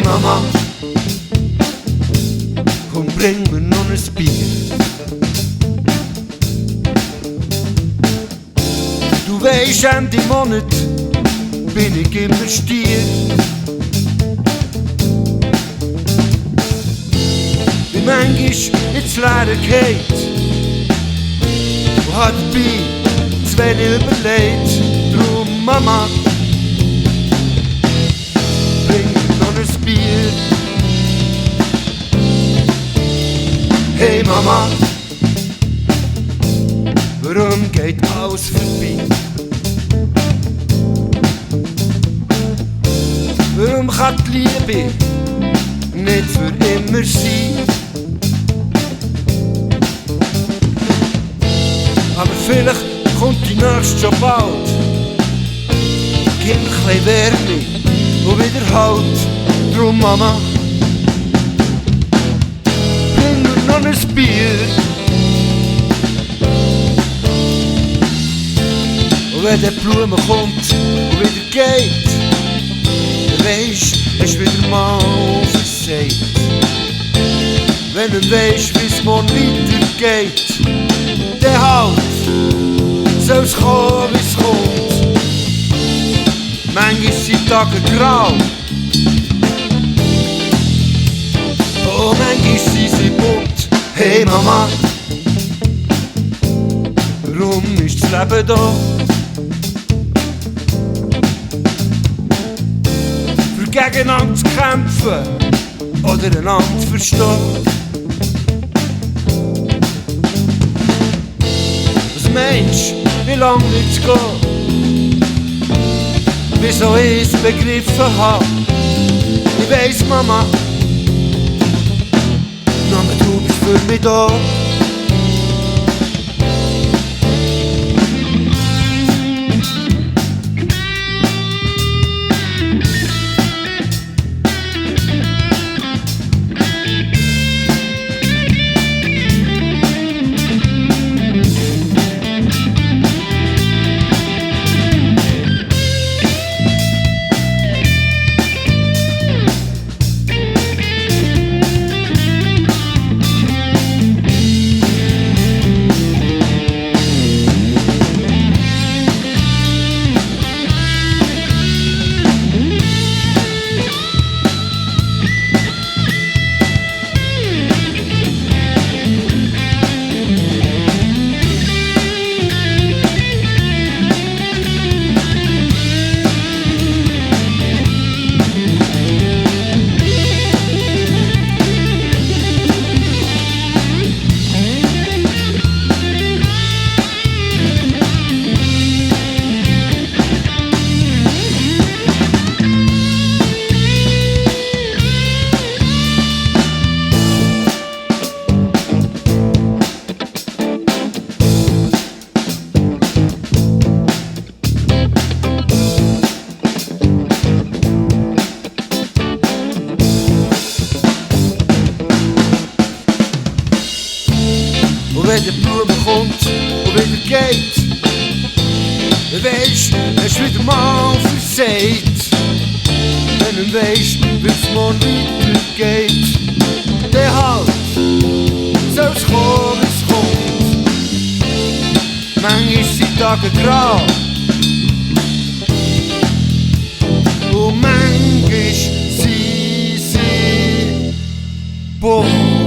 Mama, komm bring mir noch ein Bier. Du weisst, Ende Monat bin ich immer Stier. Wie manchmal ins Leere geht und hat dabei zu wenig überlegt. Drum Mama, bring mir noch ein Bier. Hey Mama, warum geht alles vorbei? Warum kann die Liebe nicht für immer sein? Aber vielleicht kommt die nächste schon bald. Gib mir ein bisschen Wärme und wieder Halt. Drum Mama, bring mir noch ein Bier. Und wenn die Blume kommt und wieder geht, dann weisst, es ist wieder mal versagt. Wenn du weisst, wie's morgen weitergeht, dann halt, soll's kommen, wie's kommt. Manchmal sind die Tage grau, oh, manchmal sind sie bunt. Hey Mama, warum ist das Leben da? Für gegeneinander zu kämpfen oder einander zu verstehen. Was meinst du, wie lange wird's gehen, wieso ich es begriffen hab? Ich weiss, Mama, nur du bist für mich da. Und wenn die Blume kommt und wieder geht, dann weisst, es ist wieder mal versagt. Wenn du weisst, wie's morgen weitergeht, dann halt, soll's kommen, wie's kommt. Manchmal sind die Tage grau und manchmal sind sie bunt.